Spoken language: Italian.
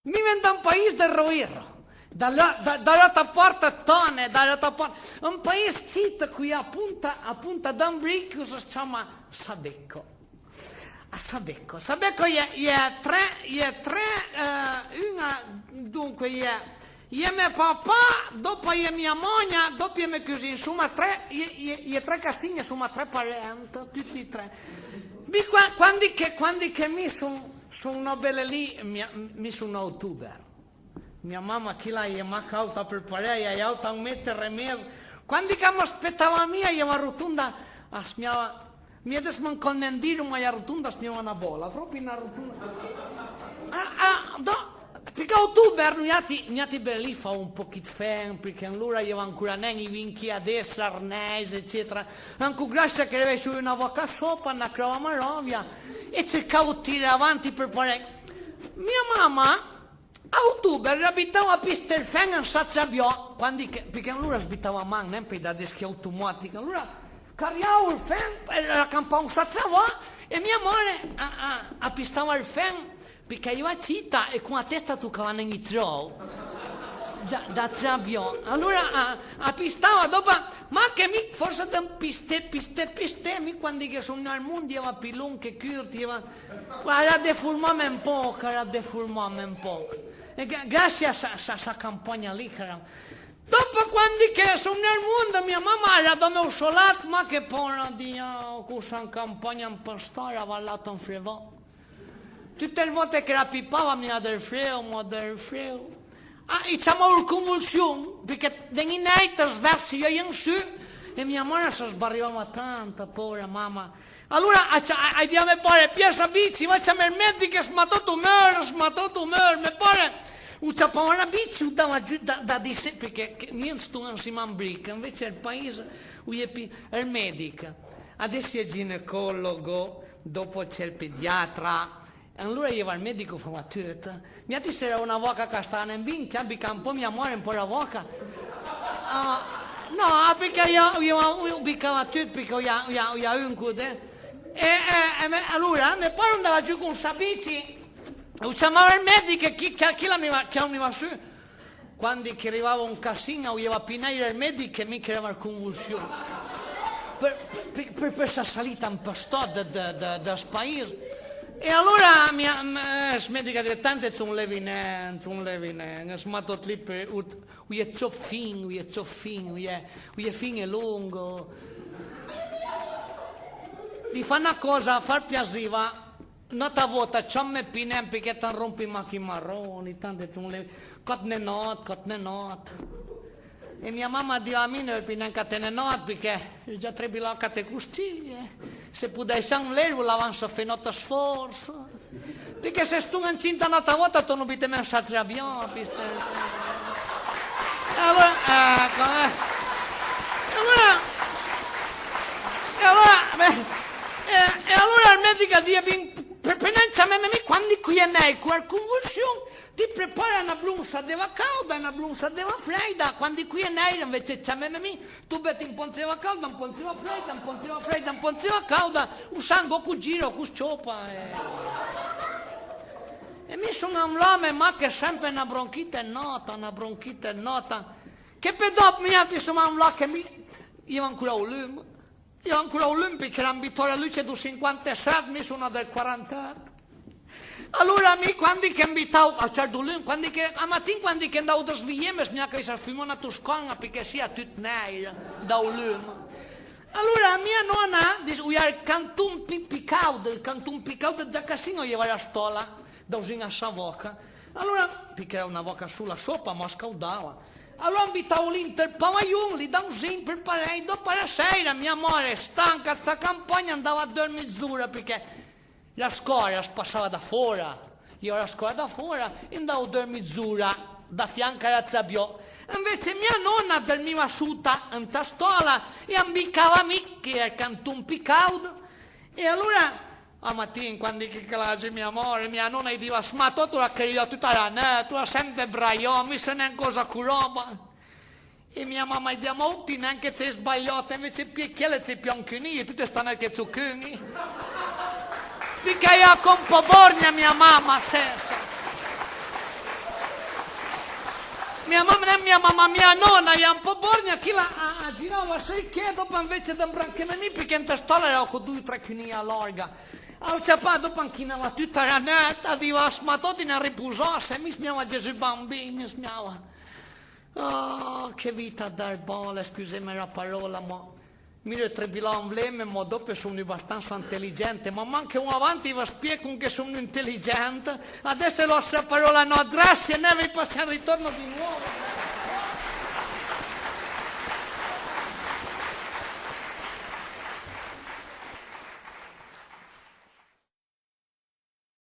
Viven da un paese del roero. Dall'altra parte tonne, dall'altra parte. Un paese zitto qui appunto da un bricco si chiama Sabecco. A Sabecco. Sabecco è tre, dunque è mio papà, dopo è mia moglie, dopo è mio cugino, insomma tre casine, insomma tre parenti, tutti e tre. Quando che mi sono belle lì, mi sono a ottobre. Mia mamma che là è alta per parere, è alta 1,5 metri. Quando che mi aspettava mia, io ero rotonda, mi adesso non condendiro, ma è rotonda, smiava una bolla, proprio una rotonda. Perché a ottobre niati belli fa un po' di fame, perché allora io ancora non i vinchi adesso, arnese, eccetera. Anche grazie che avevo su una vacca sopra, una crava marovia, e cercavo di tirare avanti per parere. Mia mamma, a ottobre, abitava a pista il fame in Sazzabio, perché allora abitava a man, non per da deschi automatica. Allora, cariavo il fame, era campavo in Sazzabio, e mia moglie appistava il fame, perché io a città e con la testa toccava nei troll da Trabbio. Allora appistava dopo, ma che mi forse da piste mi quando che sono al mondo io più lungo che curti, era deformame un po', e grazie a questa campagna lì, dopo quando che sono nel mondo mia mamma era da me solato, ma che porra di questa campagna in pastore aveva lato un frevò. Tutte le volte che la pipava mi ha del freo. E c'avevo una convulsione, perché in niente sversi io in su, e mia mamma si sbarriava tanto, povera mamma. Allora, a me pare, piazza bici, facciamo il medico, smatto tumore, mi pare, ucciapava la bici, udava giù da di sé, perché io sto insieme a un bricco, invece il paese, il medico, adesso è ginecologo, dopo c'è il pediatra. Allora io al medico fa tutto. Mi ha detto era una voca castana in vinca, abbica un po' mia amore, un po' la voca. No, perché io biccava tutto, perché io ho un cude. Allora, mio padre andava giù con sa bici, chiamava il medico, chi l'aveva su. Quando arrivava un casino, io avevo pinare il medico e mi creava la convulsione. Per questa salita un po' da spaese. E allora mia medica direttamente sono levine, smatto lì per è fin è lungo. Di fa una cosa, far piaceva, nota volta, c'ho me pinem perché ti rompi i macchi marroni, tante sono levine, cotne not. E mia mamma diceva a me non è neanche te ne not perché già tre biloccate costiglie. Se potessi un lero l'avanza finito sforzo, perché se sto incinta un'altra volta tu non avete messo a trabiare, allora il medico dice quando qui è qualche convulsione ti prepara una blusa della calda e una blusa della fredda, quando qui è nera invece c'è tu metti un po' della calda, un po' della fredda, un po' della fredda, un po' della calda, un sangue con giro, con sciopa. E mi sono un uomo, ma che sempre una bronchite nota, che per dopo mi ha detto un uomo che io ancora ho lume, perché l'ambitore luce del 57, mi sono del 48. Allora quando che invitavo a certo lume, a mattina quando che andavo da svegliare, mi ha che si filmò una toscana perché sia tutto nero da un lume. Allora mia nonna dice, il canton piccato da casino io ero a stola, da usare a Savoca. Allora, perché era una voca sulla sopra, ma scaldava. Allora invitavo lì per pavaglione, li davo un per parere, dopo la sera mia amore stanca, sta campagna andava a dormire mezz'ora perché la scuola passava da fuori, io alla scuola da fuori e andavo a dormire mezz'ora da fianco alla Zabiò. Invece mia nonna dormiva asciutta in tastola e ambicava me che era il canton piccato. E allora, a mattina, quando che classe mia amore, mia nonna gli diceva, ma tu la queria tutta la notte, tu la sempre braio, mi se ne cosa curoba. E mia mamma gli diceva, ma tu neanche sei sbagliata, invece perché sei pionchini, tu ti stanno che zucchini. Perché io con pobornia mia mamma stessa. mia mamma e mia nonna, io un po' borgna, chi la girava sei che dopo invece da branchememi, perché in testola era con 2-3 chini larga. Allora, dopo anchinava tutta la netta, diva smattotina riposasse, mi smiava Gesù bambino, mi smiava. Oh, che vita dar bolle, scusami la parola, ma mi trebilava un bleme, ma dopo sono abbastanza intelligente, ma manca un avanti vi spiego che sono intelligente, adesso la parola no, grazie, ne vi passiamo ritorno di nuovo.